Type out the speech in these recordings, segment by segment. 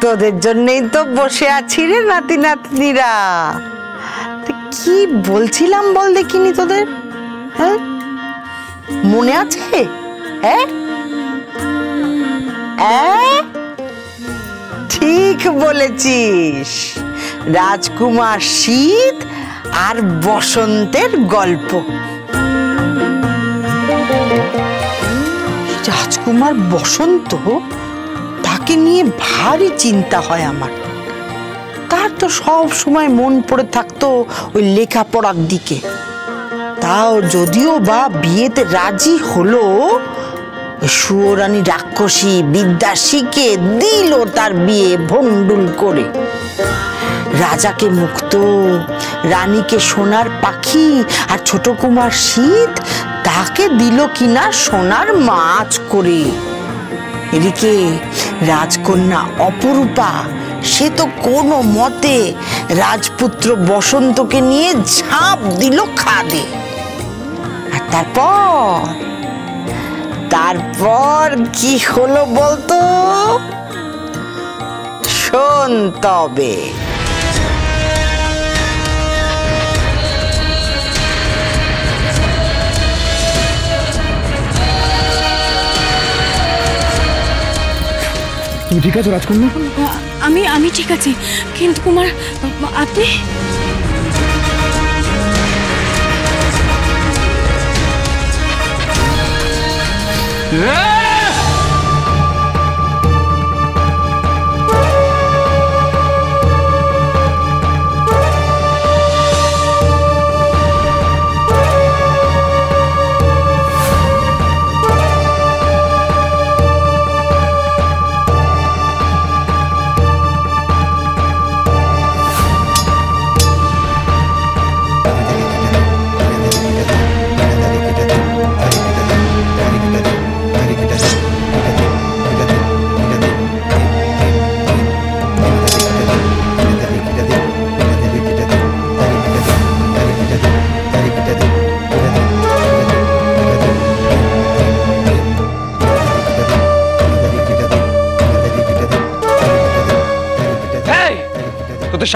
তোদের জন্যই তো বসে আছি রে নাতি নাতনিরা। কি বলছিলাম বল দেখিনি তোদের, হ্যাঁ মনে আছে? ঠিক বলেছিস, রাজকুমার শীত আর বসন্তের গল্প। রাজকুমার বসন্ত, তাকে নিয়ে ভারী চিন্তা হয় আমার। তার তো সব সময় মন পড়ে থাকতো ওই লেখাপড়ার দিকে। তাও যদিও বা বিয়েতে রাজি হলো, সুয়োরানী রাক্ষসী বিদ্যা শিখে দিল তার বিয়ে ভন্ডুল করে। রাজাকে মুক্ত, রানীকে সোনার পাখি, আর ছোট কুমার শীত তাকে দিল কিনা সোনার মাছ করে। এদিকে রাজকন্যা অপরূপা, সে তো কোনো মতে রাজপুত্র বসন্তকে নিয়ে ঝাঁপ দিল খাদে। আর তারপর কি হলো বলতো? শোন তবে। তুমি ঠিক আছো রাজকন্যা? আমি ঠিক আছি, কিন্তু কুমার আপনি?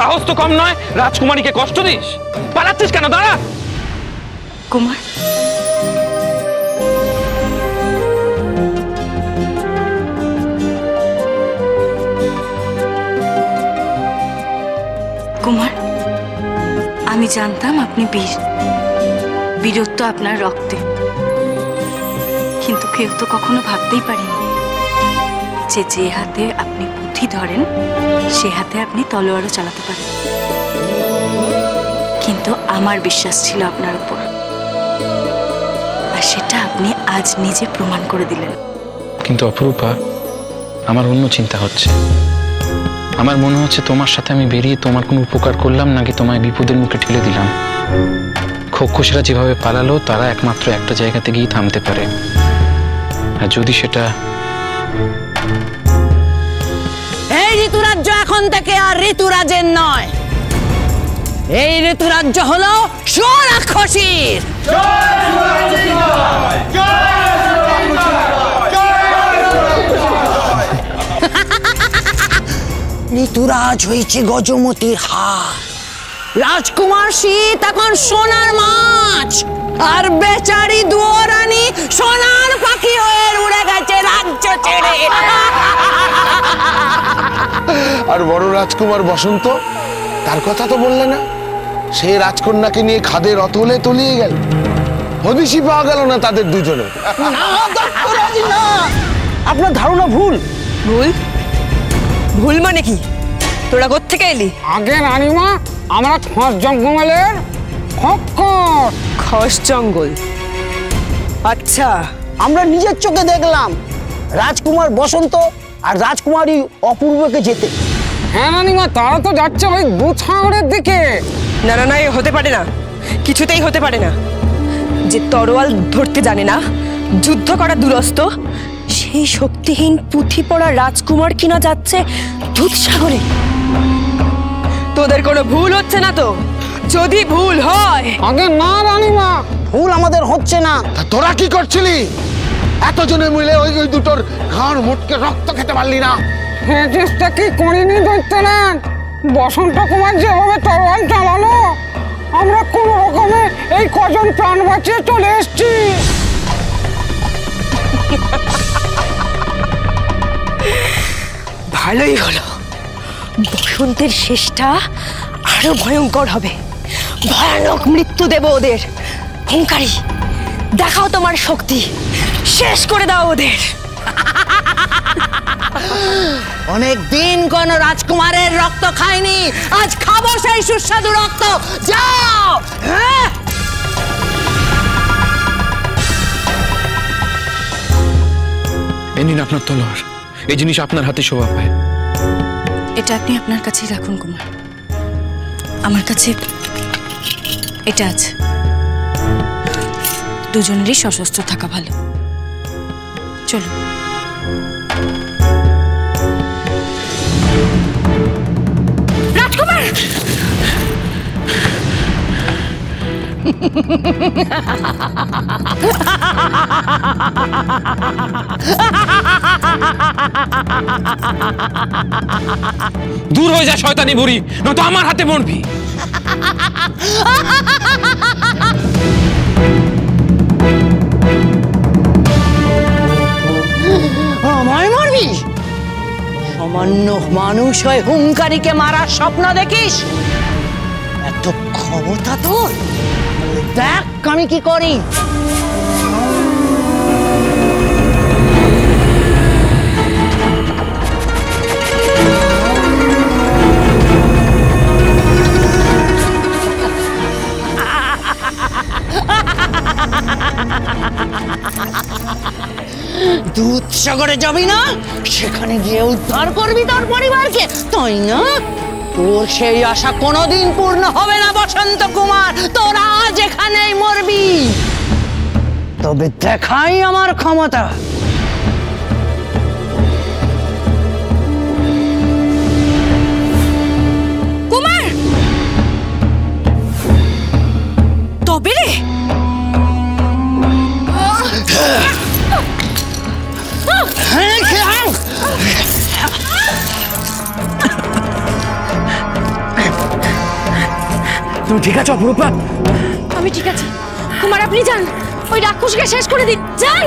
সাহস তো কম নয়, রাজকুমারীকে কষ্ট দিস। পালাচ্ছিস কেন? দাঁড়া। কুমার, কুমার, আমি জানতাম আপনি বীরত্ব আপনার রক্তে, কিন্তু কেউ তো কখনো ভাবতেই পারেনি যে হাতে আপনি বুদ্ধি ধরেন সে হাতে আপনি তলোয়ারও চালাতে পারেন। কিন্তু আমার বিশ্বাস ছিল আপনার উপর, আর সেটা আপনি আজ নিজে প্রমাণ করে দিলেন। কিন্তু অপরূপা, আমার অন্য চিন্তা হচ্ছে। আমার মনে হচ্ছে তোমার সাথে আমি বেরিয়ে তোমার কোনো উপকার করলাম নাকি তোমায় বিপদের মুখে ঠেলে দিলাম। খোকসেরা যেভাবে পালালো, তারা একমাত্র একটা জায়গাতে গিয়ে থামতে পারে। আর যদি সেটা এই ঋতুরাজ্য এখন থেকে আর ঋতুরাজের নয়, এই ঋতুরাজ্য হলো সুরাক্ষসীর। ঋতুরাজ হয়েছে গজমতির হার, রাজকুমার শীত এখন সোনার মাছ, আর বেচারি দুয়োরানী সোনার পাখি হয়ে উড়ে গেছে রাজ্য ছেড়ে। আর বড় রাজকুমার বসন্ত, তার কথা তো বললে না। সে রাজকন্যাকে নিয়ে খাদের অতলে তলিয়ে গেল, হদিশই পাওয়া গেল না তাদের দুজনে। আপনার ধারণা ভুল। ভুল মানে কি? তোরা কোত্থেকে এলি? আগে রানীমা, আমরা খস জঙ্গলের খস জঙ্গল। আচ্ছা, আমরা নিজের চোখে দেখলাম রাজকুমার বসন্ত আর রাজকুমারী অপূর্বকে যেতে। হ্যাঁ রানীমা, তারা তো যাচ্ছে ওই দুছাগরের দিকে। না না না, হতে পারে না, কিছুতেই হতে পারে না। যে তরোয়াল ধরতে জানে না, যুদ্ধ করা দুরস্ত, সেই শক্তিহীন পুঁথি পড়া রাজকুমার কিনা যাচ্ছে দুধসাগরে। তোদের কোনো ভুল হচ্ছে না তো? যদি ভুল হয়। আগে না রানীমা, ভুল আমাদের হচ্ছে না। তোরা কি করছিলি? এতজনে মিলে ওই দুটোর ঘাড় মুটকে রক্ত খেতে পারলি না? সে চেষ্টা কি করিনি দৈত্যরাজ? বসন্ত কুমার যেভাবে তরোয়াল চালালো, আমরা কোনো রকমে এই কজন প্রাণ বাঁচিয়ে চলে এসেছি। ভালোই হলো, বসন্তের শেষটা আরো ভয়ঙ্কর হবে। ভয়ানক মৃত্যু দেব ওদের। হুঙ্কারি, দেখাও তোমার শক্তি, শেষ করে দাও ওদের। অনেক দিন কোন রাজকুমারের রক্ত খায়নি, আজ খাবো সেই সুস্বাদু রক্ত। যাও। হ্যাঁ, এই নিন আপনার তলোয়ার। এই জিনিস আপনার হাতে শোভা পায়। এটা আপনি আপনার কাছেই রাখুন কুমার, আমার কাছে এটা আছে। দুজনেরই সশস্ত্র থাকা ভালো। চলো। রাজকুমার! দূর হয়ে যা শয়তানি বুড়ি, নয়তো আমার হাতে মরবি। আমায় মারবি? সামান্য মানুষ হয়ে হুঙ্কারিকে মারার স্বপ্ন দেখিস? এত ক্ষমতা তোর? দেখ আমি কি করি। দুধ সাগরে যাবি না? সেখানে গিয়ে উদ্ধার করবি তোর পরিবারকে, তাই না? তোর সেই আশা কোনোদিন পূর্ণ হবে না বসন্ত কুমার। তোরা আজ এখানেই মরবি। তবে দেখাই আমার ক্ষমতা। কুমার! তবে রে, তুমি ঠিক আছো অপরূপা? আমি ঠিক আছি। কুমার আপনি যান, ওই রাক্ষসকে শেষ করে দিন। যান।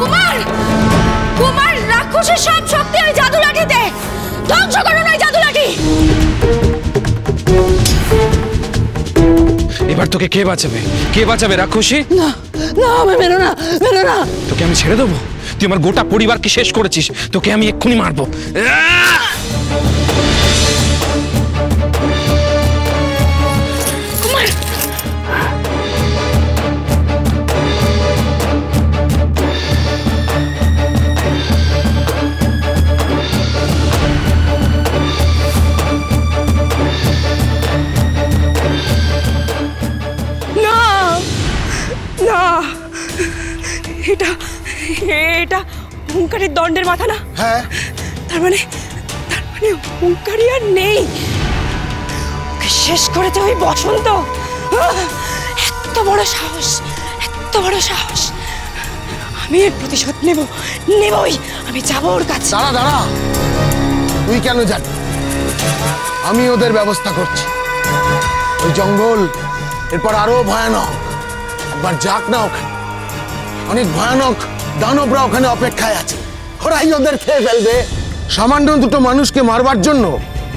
কুমার! কুমার, রাক্ষসের সব শক্তি ওই জাদু লাঠিতে। ধ্বংস করুন ওই জাদু লাঠি। এবার তোকে কে বাঁচাবে? কে বাঁচাবে রাক্ষসী? না না, আমি মেরো না, মেরো না। তোকে আমি ছেড়ে দেবো? তুই আমার গোটা পরিবারকে শেষ করেছিস, তোকে আমি এক্ষুনি মারবো। না না, এটা এটা হুঙ্কারির দণ্ডের মাথা না? হ্যাঁ, তার মানে হুঙ্কারি আর নেই। ওকে শেষ করেছে ওই বসন্ত। এত বড় সাহস, এত বড় সাহস! আমি এর প্রতিশোধ নেবই। আমি যাবো ওর কাছে। দাঁড়া দাঁড়া, তুই কেন যাবি? আমি ওদের ব্যবস্থা করছি। ওই জঙ্গল এরপর আরো ভয়ানক। একবার যাক না ওখানে, অনেক ভয়ানক দানবরা ওখানে অপেক্ষায় আছে। ওরাই ওদের খেয়ে ফেলবে। সামান্য দুটো মানুষকে মারবার জন্য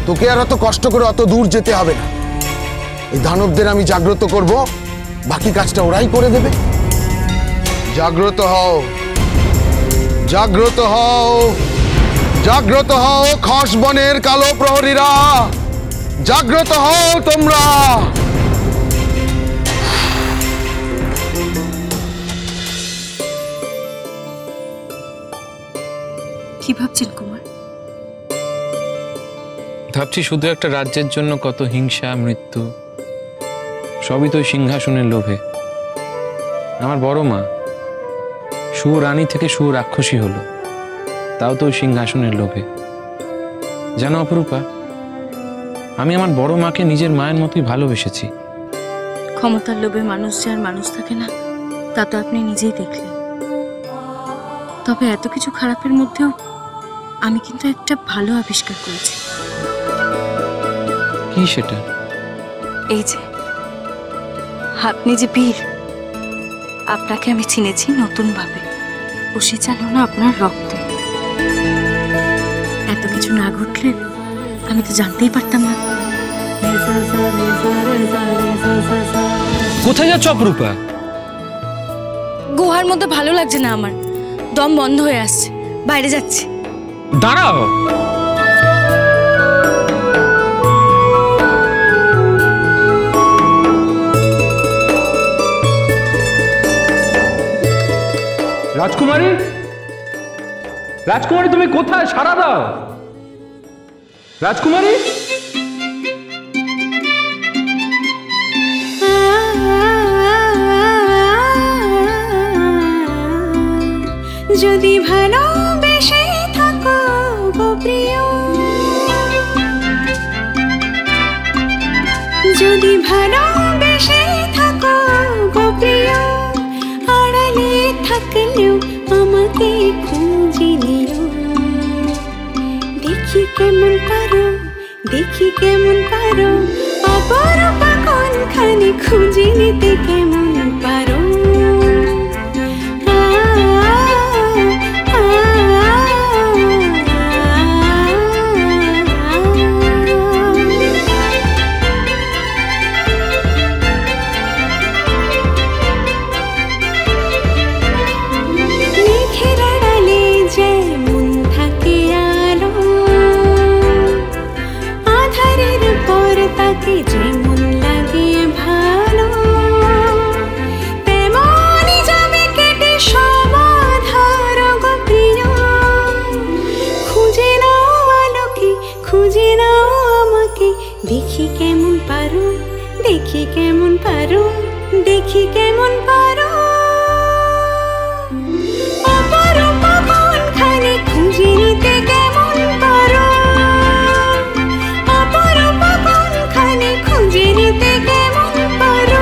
তোকে আর অত কষ্ট করে অত দূর যেতে হবে না। এই দানবদের আমি জাগ্রত করব, বাকি কাজটা ওরাই করে দেবে। জাগ্রত হও, জাগ্রত হও, জাগ্রত হও খস বনের কালো প্রহরীরা, জাগ্রত হও তোমরা। কি ভাবছেন কুমার? ভাবছি শুধু একটা রাজ্যের জন্য কত হিংসা, মৃত্যু, সবই তো সিংহাসনের লোভে। আমার বড় মা সুরানী থেকে সুরাক্ষসী হলো, তাও তো সিংহাসনের লোভে। জানো অপরূপা, আমি আমার বড় মাকে নিজের মায়ের মতোই ভালোবেসেছি। ক্ষমতার লোভে মানুষ যার মানুষ থাকে না, তা তো আপনি নিজেই দেখলেন। তবে এত কিছু খারাপের মধ্যেও আমি কিন্তু একটা ভালো আবিষ্কার করেছি। কি সেটা? এই যে আপনি যে বীর, আপনাকে আমি চিনেছি নতুন ভাবে। খুশি চালেও না আপনার রক্তে। এত কিছু না ঘটলে আমি তো জানতেই পারতাম না। কোথায় যাচ্ছ অপরূপা? গুহার মধ্যে ভালো লাগছে না আমার, দম বন্ধ হয়ে আসছে, বাইরে যাচ্ছি। দাঁড়াও, রাজকুমারী, রাজকুমারী তুমি কোথায়? সাড়া দাও রাজকুমারী। যদি ভালোবেসে থাকো গো প্রিয়, যদি ভালোবেসে থাকো গো প্রিয়, আড়ালে থাকলেও আমাকে খুঁজে নিও। দেখি কেমন পারো, দেখি কেমন পারো, অপরূপা কোনখানে খুঁজে নিতে কেমন পারো। যেমন লাগে ভালো তেমনই যাবে কেটে সমাধার গো প্রিয়। খুঁজে নাও আলোকে, খুঁজে নাও আমাকে, দেখি কেমন পারো, দেখি কেমন পারো, দেখি কেমন পারো। অপরূপা কোনখানে খুঁজে নিতে কেমন পারো, অপরূপা কোনখানে খুঁজে নিতে কেমন পারো।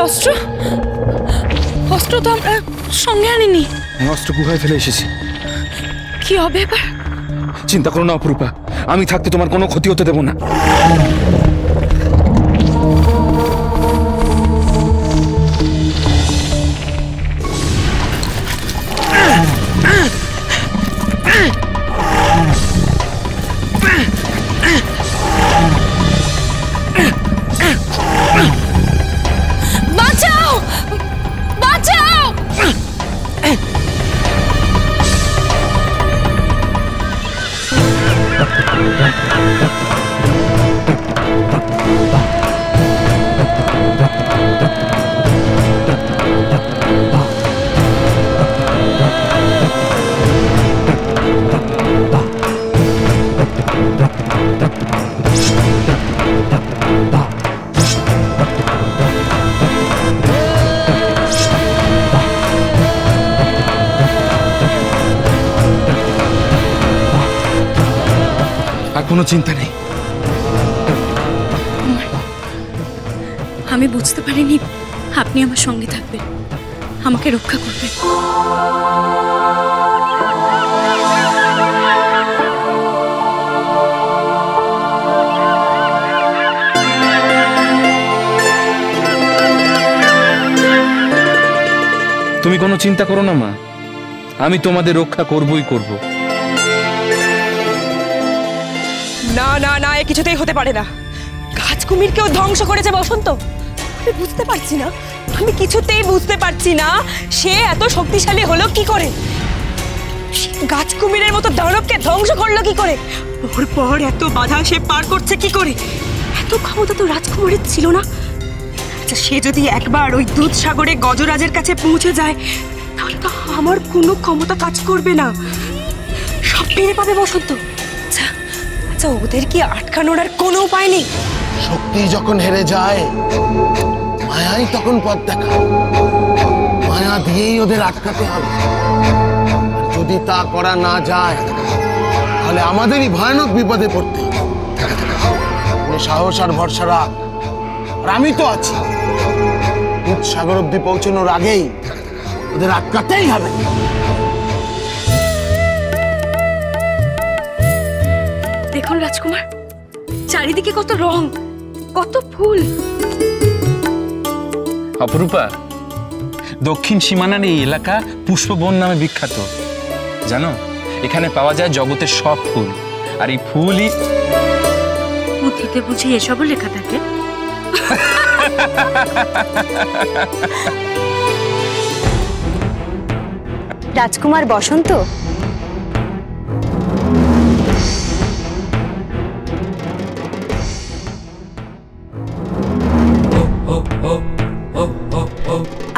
অস্ত্র, অস্ত্র তো আমরা সঙ্গে আনিনি। অস্ত্র গুহায় ফেলে এসেছি। কি হবে এবার? চিন্তা করো না অপরূপা, আমি থাকতে তোমার কোনো ক্ষতি হতে দেব না। বাঁচাও, বাঁচাও। আর কোনো চিন্তা নেই। আমি বুঝতে পারিনি আপনি আমার সঙ্গে থাকবেন, আমাকে রক্ষা করবেন। তুমি কোনো চিন্তা করো না মা, আমি তোমাদের রক্ষা করবই করব। না না না, এ কিছুতেই হতে পারে না। গাছ কুমিরকেও ধ্বংস করেছে বসন্ত। আমি বুঝতে পারছি না, আমি কিছুতেই বুঝতে পারছি না সে এত শক্তিশালী হলো কি করে। গাছ কুমিরের মতো দানবকে ধ্বংস করলো কি করে? ওর পর এত বাধা সে পার করছে কি করে? এত ক্ষমতা তো রাজকুমারীর ছিল না। আচ্ছা, সে যদি একবার ওই দুধ সাগরে গজরাজের কাছে পৌঁছে যায়, তাহলে তো আমার কোনো ক্ষমতা কাজ করবে না, সব পেয়ে পাবে বসন্ত। আচ্ছা আচ্ছা, ওদের কি আটকানোর আর কোনো উপায় নেই? শক্তি যখন হেরে যায়, মায়াই তখন পথ দেখায়। মায়া দিয়েই ওদের আটকাতে হবে। আর যদি তা করা না যায়, তাহলে আমাদেরই ভয়ানক বিপদে পড়তে হবে। সাহস আর ভরসা রাখ, আর আমি তো আছি। দুধ সাগর অব্দি পৌঁছানোর আগেই ওদের আটকাতেই হবে। দেখুন রাজকুমার, চারিদিকে কত রং, কত ফুল। অপরূপা, দক্ষিণ সীমানার এই এলাকা পুষ্পবন নামে বিখ্যাত। জানো, এখানে পাওয়া যায় জগতের সব ফুল, আর এই ফুলই পুঁথিতে বুঝি এসবও লেখা থাকে? রাজকুমার বসন্ত,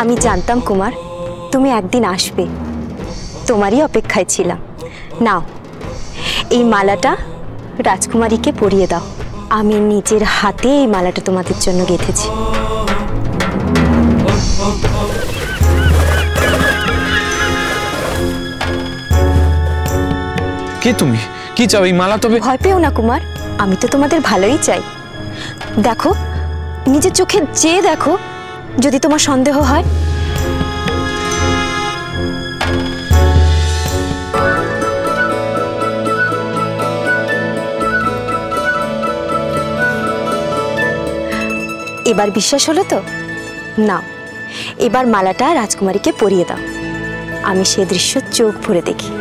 আমি জানতাম কুমার তুমি একদিন আসবে, তোমারই অপেক্ষায় ছিলাম। নাও, এই মালাটা রাজকুমারীকে পরিয়ে দাও। আমি নিজের হাতে এই মালাটা তোমাদের জন্য গেঁথেছি। কে তুমি? কি চাও এই মালা? তবে ভয় পেও না কুমার, আমি তো তোমাদের ভালোই চাই। দেখো, নিজের চোখে চেয়ে দেখো, যদি তোমার সন্দেহ হয়। এবার বিশ্বাস হলো তো? নাও, এবার মালাটা রাজকুমারীকে পরিয়ে দাও। আমি সে দৃশ্য চোখ ভরে দেখি।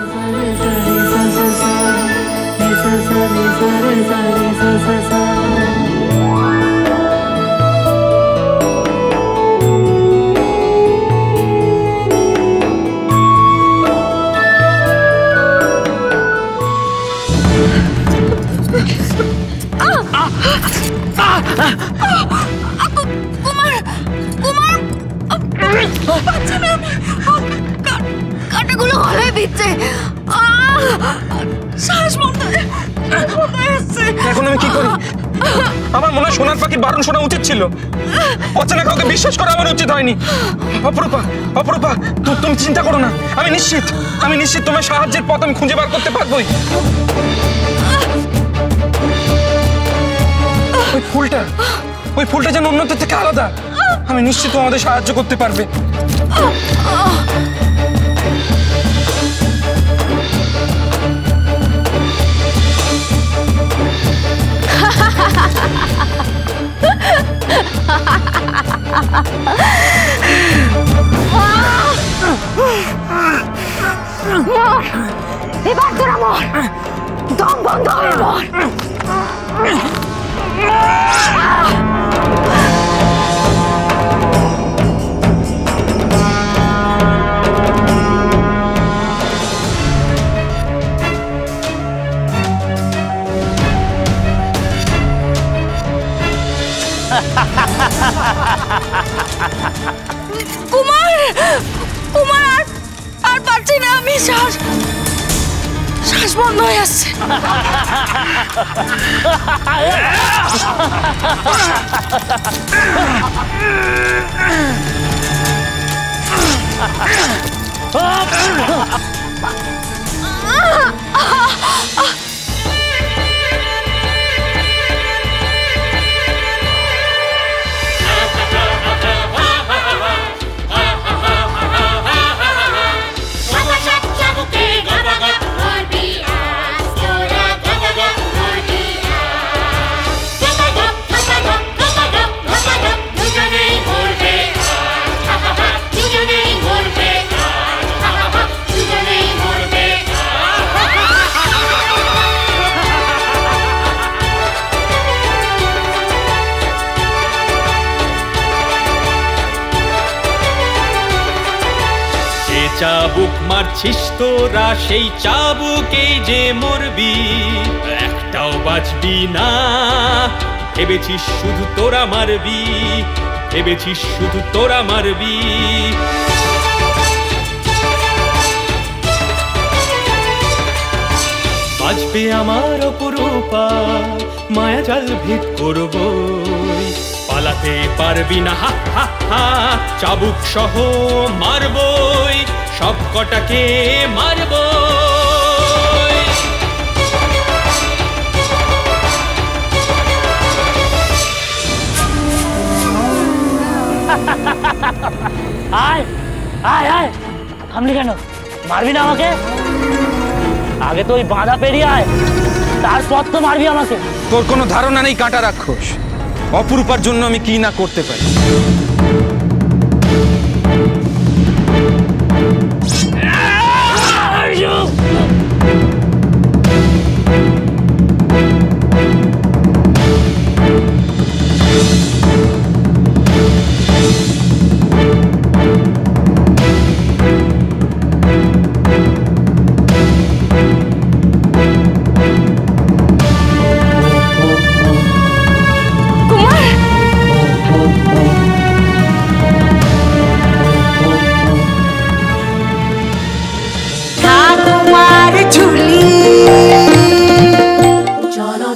কাঁটাগুলো গলায় বিচ্ছে, শ্বাস বন্ধ হয়ে আসছে। এখন আমি কি করি? আমার মনে হয় সোনার পাখির বারণ শোনা উচিত ছিল। অচেনা কাউকে বিশ্বাস করা আমার উচিত হয়নি। অপরূপা, অপরূপা, তুমি চিন্তা করো না। আমি নিশ্চিত তোমার সাহায্যের পথ আমি খুঁজে বার করতে পারবোই। ওই ফুলটা যেন অন্যদের থেকে আলাদা। আমি নিশ্চিত আমাদের সাহায্য করতে পারবে। এবার তোরা মর, দম বন্ধ হয়ে মর। কুমার, কুমার, আর পারছি না আমি, শ্বাস বন্ধ হয়ে আসছে। দুজনেই চাবুক মারছিস তোরা, সেই চাবুকে যে মরবি, একটাও বাঁচবি না। ভেবেছিস শুধু তোরা মারবি, ভেবেছিস শুধু তোরা মারবি। বাজবে আমার অপরূপা, মায়া জাল ভেদ করব, পালাতে পারবি না, হা হা হা। চাবুক সহ মারবই, সব কটাকে মারবই। আয় আয় আয়, থামলি কেন? মারবি না আমাকে? আগে তো ওই বাঁধা পেরিয়ে আয়, তারপর তো মারবি আমাকে। তোর কোনো ধারণা নেই কাঁটা রাক্ষস, অপরূপার জন্য আমি কি না করতে পারি।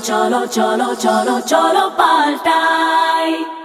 cholo cholo cholo cholo paltai